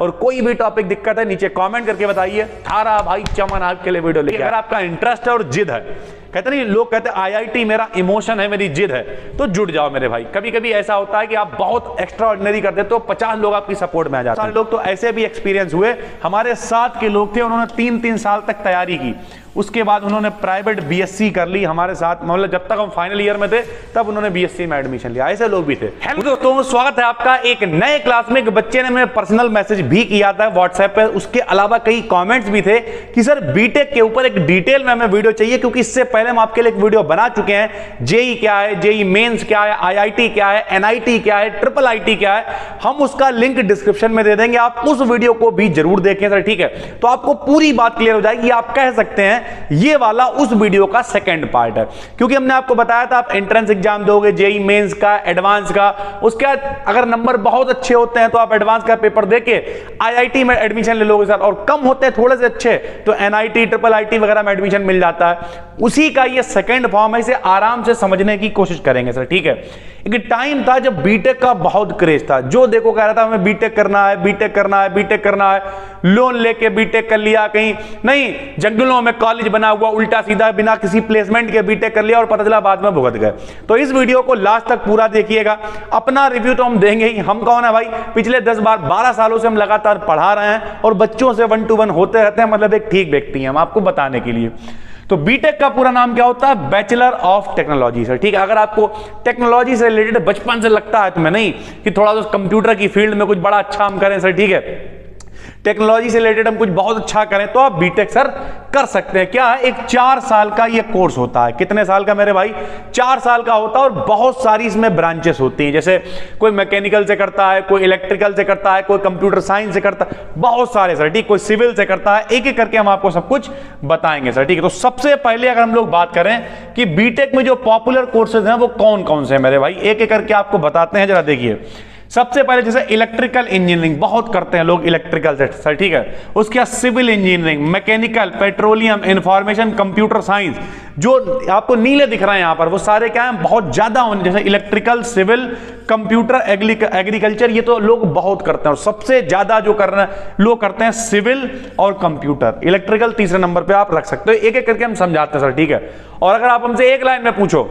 और कोई भी टॉपिक दिक्कत है नीचे कमेंट करके बताइए। थारा भाई चमन आपके लिए वीडियो लेके। अगर आपका इंटरेस्ट है और जिद है, कहते नहीं लोग कहते आईआईटी मेरा इमोशन है, मेरी जिद है, तो जुड़ जाओ मेरे भाई। कभी कभी ऐसा होता है कि आप बहुत एक्स्ट्रा ऑर्डिनरी करते तो 50 लोग आपकी सपोर्ट में आ जाते हैं। लोग तो ऐसे भी एक्सपीरियंस हुए, हमारे साथ के लोग थे, उन्होंने 3-3 साल तक तैयारी की, उसके बाद उन्होंने प्राइवेट बीएससी कर ली हमारे साथ, मतलब जब तक हम फाइनल ईयर में थे तब उन्होंने बीएससी में एडमिशन लिया। ऐसे लोग भी थे। हेलो दोस्तों, स्वागत है आपका एक नए क्लास में। एक बच्चे ने मैं पर्सनल मैसेज भी किया था व्हाट्सएप पे, उसके अलावा कई कमेंट्स भी थे कि सर बीटेक के ऊपर एक डिटेल में हमें वीडियो चाहिए, क्योंकि इससे पहले हम आपके लिए एक वीडियो बना चुके हैं। जेई क्या है, जेई मेंस क्या है, आईआईटी क्या है, एनआईटी क्या है, ट्रिपल आईटी क्या है, हम उसका लिंक डिस्क्रिप्शन में दे देंगे, आप उस वीडियो को भी जरूर देखें सर, ठीक है। तो आपको पूरी बात क्लियर हो जाएगी। आप कह सकते हैं ये वाला उस वीडियो का सेकंड पार्ट है, क्योंकि हमने आपको बताया था आप एंट्रेंस एग्जाम दोगे, जेई मेंस का, एडवांस का, उसके बाद अगर नंबर बहुत अच्छे होते हैं तो आप एडवांस का पेपर देके आईआईटी में एडमिशन ले लोगे सर, और कम होते हैं थोड़े से अच्छे तो एनआईटी, ट्रिपल आईटी वगैरह में एडमिशन मिल जाता है। उसी का ये सेकंड फॉर्म है, इसे आराम से समझने की कोशिश करेंगे सर, ठीक है। एक टाइम था जब बीटेक का बहुत क्रेज था, जो देखो कह रहा था हमें बीटेक करना है, बीटेक करना है, बीटेक करना है, लोन लेके बीटेक कर लिया, कहीं नहीं जंगलों में कॉलेज बना हुआ उल्टा सीधा बिना किसी प्लेसमेंट के बीटेक कर लिया और पता चला बाद में भुगत गए। तो इस वीडियो को लास्ट तक पूरा देखिएगा। अपना रिव्यू तो हम देंगे ही, हम कौन है भाई, पिछले 10-12 सालों से हम लगातार पढ़ा रहे हैं और बच्चों से 1-to-1 होते रहते हैं, मतलब एक ठीक व्यक्ति हैं हम आपको बताने के लिए। तो बीटेक का पूरा नाम क्या होता है? बैचलर ऑफ टेक्नोलॉजी सर, ठीक है। अगर आपको टेक्नोलॉजी से रिलेटेड बचपन से लगता है तुम्हें नहीं कि थोड़ा सा कंप्यूटर की फील्ड में कुछ बड़ा अच्छा हम करें सर, ठीक है, टेक्नोलॉजी से रिलेटेड हम कुछ बहुत अच्छा करें, तो आप बीटेक सर कर सकते हैं। क्या है, एक 4 साल का ये कोर्स होता है। कितने साल का मेरे भाई? 4 साल का होता है, और बहुत सारी इसमें ब्रांचेस होती हैं। जैसे कोई मैकेनिकल से करता है, कोई इलेक्ट्रिकल से करता है, कोई कंप्यूटर साइंस से करता है, बहुत सारे सर, ठीक, कोई सिविल से करता है। एक एक करके हम आपको सब कुछ बताएंगे सर, ठीक है। तो सबसे पहले अगर हम लोग बात करें कि बीटेक में जो पॉपुलर कोर्सेज हैं वो कौन कौन से हैं मेरे भाई, एक एक करके आपको बताते हैं, जरा देखिए। सबसे पहले जैसे इलेक्ट्रिकल इंजीनियरिंग बहुत करते हैं लोग, इलेक्ट्रिकल से सर, ठीक है। उसके बाद civil engineering, mechanical, petroleum, information, computer science, जो आपको नीले दिख रहे हैं यहां पर, वो सारे क्या हैं, बहुत ज्यादा होने, जैसे इलेक्ट्रिकल, सिविल, कंप्यूटर, एग्रीकल्चर, ये तो लोग बहुत करते हैं। और सबसे ज्यादा जो लोग करते हैं सिविल और कंप्यूटर। इलेक्ट्रिकल तीसरे नंबर पर आप रख सकते हो। एक एक करके हम समझाते हैं सर, ठीक है। और अगर आप हमसे एक लाइन में पूछो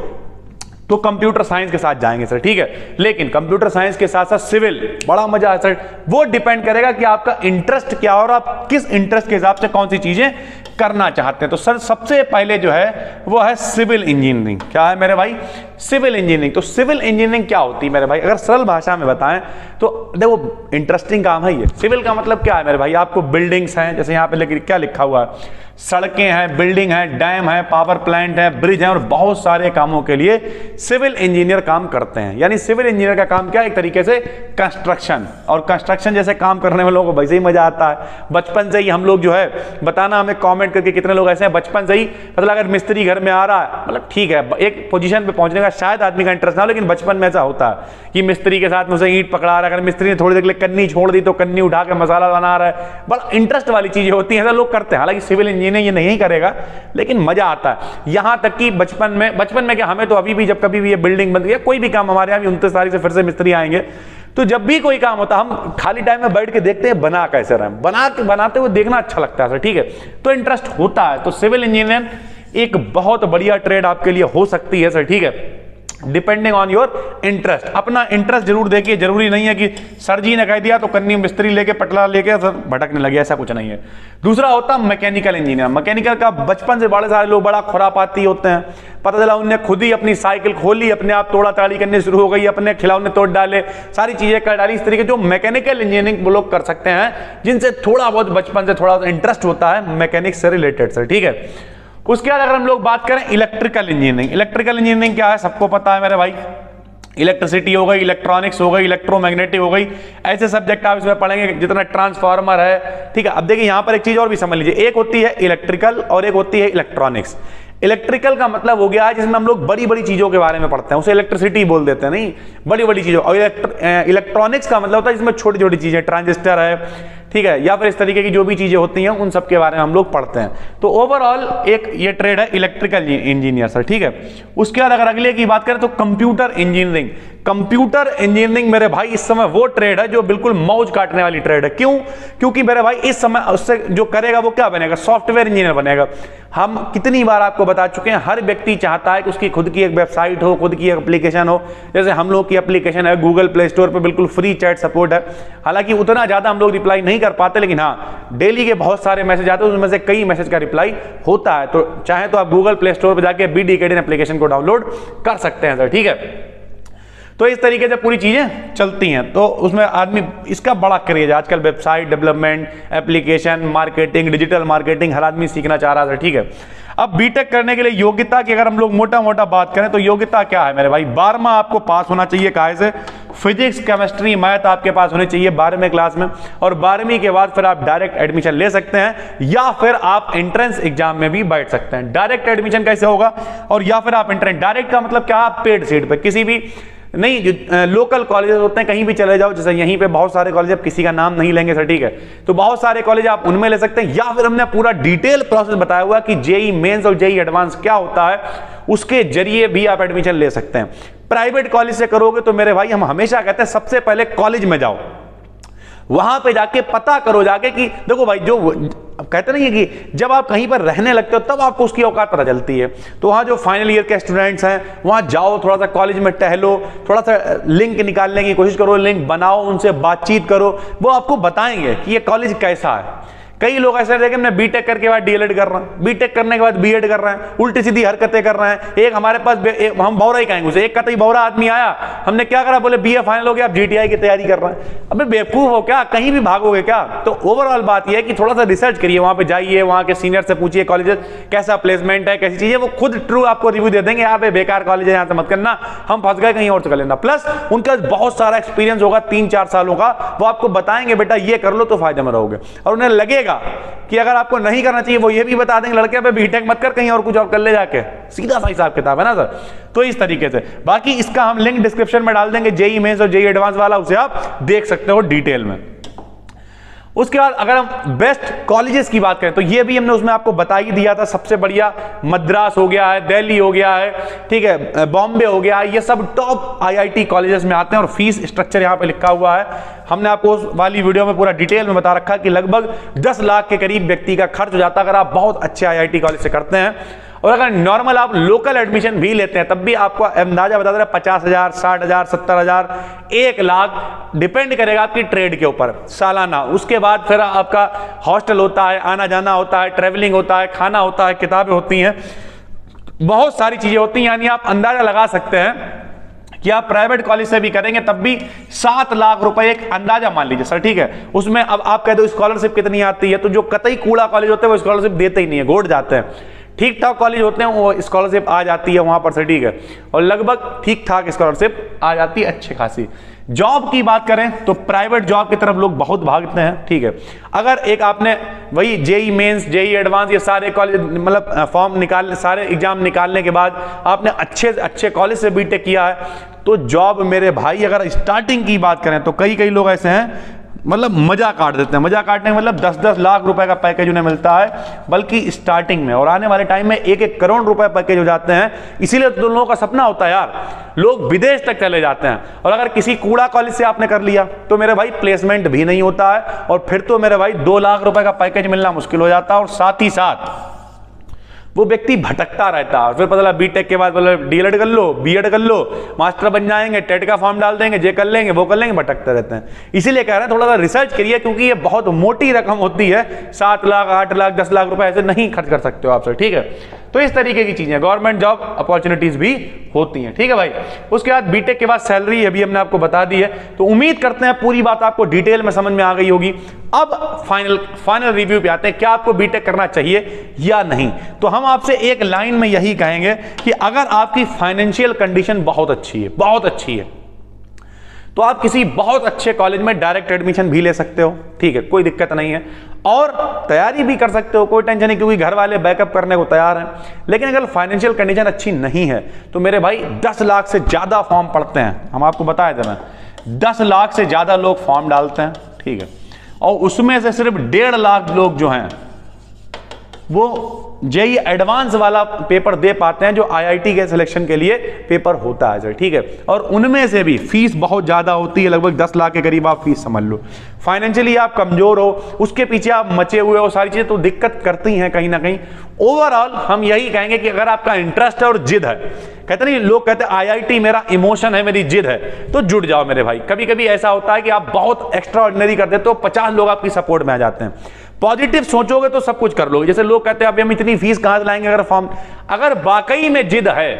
तो कंप्यूटर साइंस के साथ जाएंगे सर, ठीक है। लेकिन कंप्यूटर साइंस के साथ साथ सिविल बड़ा मजा है सर, वो डिपेंड करेगा कि आपका इंटरेस्ट क्या और आप किस इंटरेस्ट के हिसाब से कौन सी चीजें करना चाहते हैं। तो सर सबसे पहले जो है वो है सिविल इंजीनियरिंग। क्या है मेरे भाई? Civil engineering. तो सिविल इंजीनियरिंग क्या होती है मेरे भाई, अगर सरल भाषा में बताएं तो देखो इंटरेस्टिंग काम है ये। सिविल का मतलब क्या है मेरे भाई, आपको बिल्डिंग्स हैं, जैसे यहाँ पे क्या लिखा हुआ है, सड़कें हैं, बिल्डिंग है, डैम है, पावर प्लांट है, ब्रिज है, और बहुत सारे कामों के लिए सिविल इंजीनियर काम करते हैं। यानी सिविल इंजीनियर का काम क्या है, एक तरीके से कंस्ट्रक्शन। और कंस्ट्रक्शन जैसे काम करने में लोगों को वैसे ही मजा आता है। बचपन से ही हम लोग जो है, बताना हमें कमेंट करके कितने लोग ऐसे हैं बचपन से ही, मतलब अगर मिस्त्री घर में आ रहा है, मतलब ठीक है एक पोजीशन पे पहुंचने का शायद आदमी का इंटरेस्ट ना हो, लेकिन बचपन में ऐसा होता है कि मिस्त्री के साथ में उसे ईंट पकड़ा रहा है, अगर मिस्त्री ने थोड़ी देर के लिए कन्नी छोड़ दी तो कन्नी उठा के मसाला बना रहा है, बड़ा इंटरेस्ट वाली चीजें होती हैं, ऐसा लोग करते हैं। हालांकि सिविल इंजीनियर ये नहीं करेगा, लेकिन मजा आता है। यहां तक कि बचपन में क्या, हमें तो अभी भी जब कभी भी ये बिल्डिंग बन गई, कोई भी काम, हमारे यहाँ भी 29 तारीख से फिर से मिस्त्री आएंगे, तो जब भी कोई काम होता हम खाली टाइम में बैठ के देखते हैं बना कैसे रहे, बनाते हुए देखना अच्छा लगता है सर, ठीक है। तो इंटरेस्ट होता है। तो सिविल इंजीनियर एक बहुत बढ़िया ट्रेड आपके लिए हो सकती है सर, ठीक है, डिपेंडिंग ऑन योर इंटरेस्ट। अपना इंटरेस्ट जरूर देखिए, जरूरी नहीं है कि सर जी ने कह दिया तो कन्नी मिस्त्री लेके पटला लेके सर भटकने लगे, ऐसा कुछ नहीं है। दूसरा होता है मैकेनिकल इंजीनियर। मैकेनिकल का बचपन से बड़े सारे लोग बड़ा खुरापाती होते हैं, पता चला उन्हें खुद ही अपनी साइकिल खोली, अपने आप तोड़ा ताड़ी करनी शुरू हो गई, अपने खिलौने तोड़ डाले, सारी चीजें कर डाली। इस तरीके जो मैकेनिकल इंजीनियरिंग वो लोग कर सकते हैं जिनसे थोड़ा बहुत बचपन से थोड़ा इंटरेस्ट होता है मैकेनिक्स से रिलेटेड सर, ठीक है। उसके बाद अगर हम लोग बात करें इलेक्ट्रिकल इंजीनियरिंग, इलेक्ट्रिकल इंजीनियरिंग क्या है सबको पता है मेरे भाई, इलेक्ट्रिसिटी हो गई, इलेक्ट्रॉनिक्स हो गई, इलेक्ट्रोमैग्नेटिक हो गई, ऐसे सब्जेक्ट आप इसमें पढ़ेंगे जितना ट्रांसफार्मर है, ठीक है। अब देखिए यहां पर एक चीज और भी समझ लीजिए, एक होती है इलेक्ट्रिकल और एक होती है इलेक्ट्रॉनिक्स। इलेक्ट्रिकल का मतलब हो गया है जिसमें हम लोग बड़ी बड़ी चीजों के बारे में पढ़ते हैं, उसे इलेक्ट्रिसिटी बोल देते हैं, नहीं बड़ी बड़ी चीजों। और इलेक्ट्रॉनिक्स का मतलब होता है जिसमें छोटी छोटी चीजें, ट्रांजिस्टर है, ठीक है, या फिर इस तरीके की जो भी चीजें होती हैं उन सब के बारे में हम लोग पढ़ते हैं। तो ओवरऑल एक ये ट्रेड है इलेक्ट्रिकल इंजीनियर सर, ठीक है। उसके बाद अगर अगले की बात करें तो कंप्यूटर इंजीनियरिंग। कंप्यूटर इंजीनियरिंग मेरे भाई इस समय वो ट्रेड है जो बिल्कुल मौज काटने वाली ट्रेड है। क्यों? क्योंकि मेरे भाई इस समय उससे जो करेगा वो क्या बनेगा? सॉफ्टवेयर इंजीनियर बनेगा। हम कितनी बार आपको बता चुके हैं, हर व्यक्ति चाहता है कि उसकी खुद की एक वेबसाइट हो, खुद की एक एप्लीकेशन हो। जैसे हम लोग की एप्लीकेशन है, गूगल प्ले स्टोर पर बिल्कुल फ्री चैट सपोर्ट है। हालांकि उतना ज्यादा हम लोग रिप्लाई नहीं कर पाते, लेकिन हाँ डेली के बहुत सारे मैसेज आते हैं, उसमें से कई मैसेज का रिप्लाई होता है। तो चाहे तो आप गूगल प्ले स्टोर पर जाके BD Academy एप्लीकेशन को डाउनलोड कर सकते हैं सर, ठीक है। तो इस तरीके से पूरी चीजें चलती हैं। तो उसमें आदमी, इसका बड़ा क्रेज है आजकल, website development, application marketing, digital marketing, हर आदमी सीखना चाह रहा है, ठीक है। अब बीटेक करने के लिए योग्यता की अगर हम लोग मोटा मोटा बात करें तो योग्यता क्या है मेरे भाई? 12वां आपको पास होना चाहिए। काहे से? फिजिक्स, केमिस्ट्री, मैथ आपके पास होनी चाहिए 12वें क्लास में। और 12वीं के बाद फिर आप डायरेक्ट एडमिशन ले सकते हैं, या फिर आप एंट्रेंस एग्जाम में भी बैठ सकते हैं। डायरेक्ट एडमिशन कैसे होगा? और या फिर आप एंट्रेंस, डायरेक्ट का मतलब क्या? आप पेड सीट पे किसी भी नहीं, जो लोकल कॉलेज होते हैं कहीं भी चले जाओ, जैसे यहीं पे बहुत सारे कॉलेज, अब किसी का नाम नहीं लेंगे सर, ठीक है। तो बहुत सारे कॉलेज आप उनमें ले सकते हैं, या फिर हमने पूरा डिटेल प्रोसेस बताया हुआ कि जेई मेंस और जेई एडवांस क्या होता है, उसके जरिए भी आप एडमिशन ले सकते हैं। प्राइवेट कॉलेज से करोगे तो मेरे भाई हम हमेशा कहते हैं सबसे पहले कॉलेज में जाओ, वहां पे जाके पता करो जाके कि देखो भाई, जो कहते नहीं है कि जब आप कहीं पर रहने लगते हो तब आपको उसकी औकात पता चलती है। तो वहाँ जो फाइनल ईयर के स्टूडेंट्स हैं वहाँ जाओ, थोड़ा सा कॉलेज में टहलो, थोड़ा सा लिंक निकालने की कोशिश करो, लिंक बनाओ, उनसे बातचीत करो, वो आपको बताएंगे कि ये कॉलेज कैसा है। कई लोग ऐसे देखे हमने बीटेक करके बाद डीएलएड कर रहे हैं, बीटेक करने के बाद बीएड कर रहे हैं, उल्टी सीधी हरकतें कर रहे हैं। एक हमारे पास हम बौरा ही कहेंगे उसे, एक कतई बौरा आदमी आया, हमने क्या करा, बोले बीए फाइनल हो गया, आप जीटीआई की तैयारी कर रहे हैं। अबे बेवकूफ हो क्या? कहीं भी भागोगे क्या? तो ओवरऑल बात यह है कि थोड़ा सा रिसर्च करिए, वहां पे जाइए, वहां के सीनियर से पूछिए कॉलेज कैसा प्लेसमेंट है, कैसी चीजें, वो खुद ट्रू आपको रिव्यू दे देंगे, यहाँ पे बेकार कॉलेज है, यहाँ से मत करना, हम फंस गए, कहीं और से कर लेना। प्लस उनका बहुत सारा एक्सपीरियंस होगा 3-4 सालों का, वो आपको बताएंगे बेटा ये कर लो तो फायदे में रहोगे। और उन्हें लगेगा कि अगर आपको नहीं करना चाहिए वो ये भी बता देंगे, लड़के पे बीटेक मत कर, कहीं और कुछ और कर ले जाके, सीधा सा हिसाब किताब है ना सर। तो इस तरीके से, बाकी इसका हम लिंक डिस्क्रिप्शन में डाल देंगे, जेई मेंस और जेई एडवांस वाला, उसे आप देख सकते हो डिटेल में। उसके बाद अगर हम बेस्ट कॉलेजेस की बात करें तो ये भी हमने उसमें आपको बता ही दिया था। सबसे बढ़िया मद्रास हो गया है, दिल्ली हो गया है, ठीक है, बॉम्बे हो गया है, ये सब टॉप आईआईटी कॉलेजेस में आते हैं। और फीस स्ट्रक्चर यहाँ पे लिखा हुआ है, हमने आपको उस वाली वीडियो में पूरा डिटेल में बता रखा है कि लगभग 10 लाख के करीब व्यक्ति का खर्च हो जाता है अगर आप बहुत अच्छे आईआईटी कॉलेज से करते हैं। और अगर नॉर्मल आप लोकल एडमिशन भी लेते हैं तब भी आपको अंदाजा बता दे रहा है 50,000, 60,000, 70,000, 1 लाख, डिपेंड करेगा आपकी ट्रेड के ऊपर सालाना। उसके बाद फिर आपका हॉस्टल होता है, आना जाना होता है, ट्रेवलिंग होता है, खाना होता है, किताबें होती हैं, बहुत सारी चीजें होती हैं। यानी आप अंदाजा लगा सकते हैं कि आप प्राइवेट कॉलेज से भी करेंगे तब भी 7 लाख रुपए, एक अंदाजा मान लीजिए सर, ठीक है। उसमें अब आप कह दो स्कॉलरशिप कितनी आती है, तो जो कतई कूड़ा कॉलेज होते हैं वो स्कॉलरशिप देते ही नहीं है, गोड़ जाते हैं। ठीक ठाक कॉलेज होते हैं वो स्कॉलरशिप आ जाती है वहां पर से, ठीक है, और लगभग ठीक ठाक स्कॉलरशिप आ जाती है अच्छी खासी। जॉब की बात करें तो प्राइवेट जॉब की तरफ लोग बहुत भागते हैं, ठीक है। अगर एक आपने वही जेई मेंस, जेई एडवांस, ये सारे कॉलेज मतलब फॉर्म निकाल, सारे एग्जाम निकालने के बाद आपने अच्छे अच्छे कॉलेज से बीटेक किया है तो जॉब मेरे भाई, अगर स्टार्टिंग की बात करें तो कई लोग ऐसे हैं मतलब मजा काट देते हैं। मजा काटने का मतलब 10-10 लाख रुपए का पैकेज उन्हें मिलता है, बल्कि स्टार्टिंग में, और आने वाले टाइम में 1-1 करोड़ रुपए पैकेज हो जाते हैं। इसीलिए तो लोगों का सपना होता है यार, लोग विदेश तक चले जाते हैं। और अगर किसी कूड़ा कॉलेज से आपने कर लिया तो मेरे भाई प्लेसमेंट भी नहीं होता है, और फिर तो मेरे भाई 2 लाख रुपए का पैकेज मिलना मुश्किल हो जाता है, और साथ ही साथ वो व्यक्ति भटकता रहता है। फिर पता लगा बीटेक के बाद बोले डीएलएड कर लो, बीएड कर लो, मास्टर बन जाएंगे, टेट का फॉर्म डाल देंगे, जे कर लेंगे, वो कर लेंगे, भटकते रहते हैं। इसीलिए कह रहे हैं थोड़ा सा रिसर्च करिए, क्योंकि ये बहुत मोटी रकम होती है। 7 लाख, 8 लाख, 10 लाख रुपए ऐसे नहीं खर्च कर सकते हो आप सर, ठीक है। तो इस तरीके की चीजें, गवर्नमेंट जॉब अपॉर्चुनिटीज भी होती हैं, ठीक है भाई। उसके बाद बीटेक के बाद सैलरी अभी हमने आपको बता दी है, तो उम्मीद करते हैं पूरी बात आपको डिटेल में समझ में आ गई होगी। अब फाइनल रिव्यू पे आते हैं, क्या आपको बीटेक करना चाहिए या नहीं। तो हम आपसे एक लाइन में यही कहेंगे कि अगर आपकी फाइनेंशियल कंडीशन बहुत अच्छी है, बहुत अच्छी है, तो आप किसी बहुत अच्छे कॉलेज में डायरेक्ट एडमिशन भी ले सकते हो, ठीक है, कोई दिक्कत नहीं है, और तैयारी भी कर सकते हो, कोई टेंशन नहीं, क्योंकि घर वाले बैकअप करने को तैयार हैं। लेकिन अगर फाइनेंशियल कंडीशन अच्छी नहीं है तो मेरे भाई 10 लाख से ज्यादा फॉर्म पड़ते हैं, हम आपको बताए थे ना, 10 लाख से ज्यादा लोग फॉर्म डालते हैं, ठीक है, और उसमें से सिर्फ 1.5 लाख लोग जो हैं वो जेईई एडवांस वाला पेपर दे पाते हैं जो आईआईटी के सिलेक्शन के लिए पेपर होता है सर, ठीक है। और उनमें से भी फीस बहुत ज़्यादा होती है, लगभग 10 लाख के करीब आप फीस समझ लो। फाइनेंशियली आप कमज़ोर हो, उसके पीछे आप मचे हुए हो, सारी चीज़ें तो दिक्कत करती हैं कहीं ना कहीं। ओवरऑल हम यही कहेंगे कि अगर आपका इंटरेस्ट है और जिद है, कहते नहीं लोग कहते आईआईटी मेरा इमोशन है, मेरी जिद है, तो जुड़ जाओ मेरे भाई। कभी कभी ऐसा होता है कि आप बहुत एक्स्ट्रा ऑर्डिनरी कर देते हो, 50 लोग आपकी सपोर्ट में आ जाते हैं। पॉजिटिव सोचोगे तो सब कुछ कर लोगे। जैसे लोग कहते हैं अभी हम इतनी फीस कहां से लाएंगे, अगर वाकई में जिद है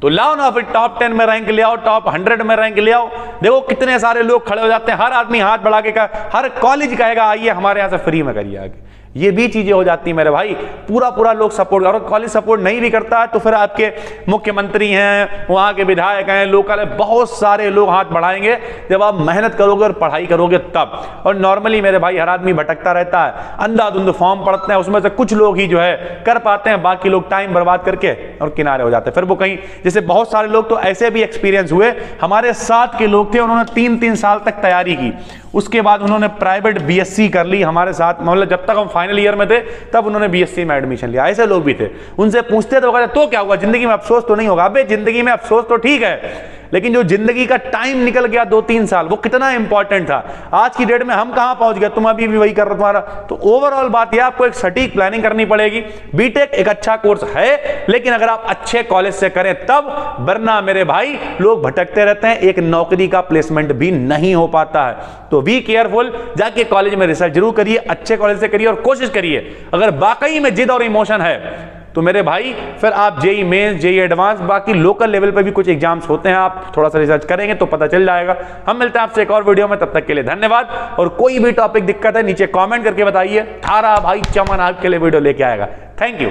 तो लाओ ना, फिर टॉप 10 में रैंक ले आओ, टॉप 100 में रैंक ले आओ। देखो कितने सारे लोग खड़े हो जाते हैं, हर आदमी हाथ बढ़ा के हर कॉलेज कहेगा आइए हमारे यहां से फ्री में करिए आगे। ये भी चीजें हो जाती हैं मेरे भाई, पूरा लोग सपोर्ट, और कॉलेज सपोर्ट नहीं भी करता है तो फिर आपके मुख्यमंत्री हैं, वहां के विधायक हैं, लोकल है, बहुत सारे लोग हाथ बढ़ाएंगे जब आप मेहनत करोगे और पढ़ाई करोगे तब। और नॉर्मली मेरे भाई हर आदमी भटकता रहता है, अंधाधुंध फॉर्म पढ़ते हैं, उसमें से कुछ लोग ही जो है कर पाते हैं, बाकी लोग टाइम बर्बाद करके और किनारे हो जाते हैं। फिर वो कहीं, जैसे बहुत सारे लोग तो ऐसे भी एक्सपीरियंस हुए, हमारे साथ के लोग थे, उन्होंने 3-3 साल तक तैयारी की, उसके बाद उन्होंने प्राइवेट बीएससी कर ली हमारे साथ, मतलब जब तक हम फाइनल ईयर में थे तब उन्होंने बीएससी में एडमिशन लिया। ऐसे लोग भी थे, उनसे पूछते तो कहते तो क्या हुआ, जिंदगी में अफसोस तो नहीं होगा। अबे जिंदगी में अफसोस तो ठीक है, लेकिन जो जिंदगी का टाइम निकल गया 2-3 साल, वो कितना इंपॉर्टेंट था। आज की डेट में हम कहां पहुंच गए, तुम अभी भी वही कर रहे हो तुम्हारा। तो ओवरऑल बात यह, आपको एक सटीक प्लानिंग करनी पड़ेगी। बीटेक एक अच्छा कोर्स है, लेकिन अगर आप अच्छे कॉलेज से करें तब, वरना मेरे भाई लोग भटकते रहते हैं, एक नौकरी का प्लेसमेंट भी नहीं हो पाता है। तो बी केयरफुल, जाके कॉलेज में रिसर्च जरूर करिए, अच्छे कॉलेज से करिए और कोशिश करिए। अगर वाकई में जिद और इमोशन है तो मेरे भाई फिर आप जेईई मेंस, जेईई एडवांस, बाकी लोकल लेवल पे भी कुछ एग्जाम्स होते हैं, आप थोड़ा सा रिसर्च करेंगे तो पता चल जाएगा। हम मिलते हैं आपसे एक और वीडियो में, तब तक के लिए धन्यवाद। और कोई भी टॉपिक दिक्कत है नीचे कमेंट करके बताइए, थारा भाई चमन आपके लिए वीडियो लेके आएगा। Thank you.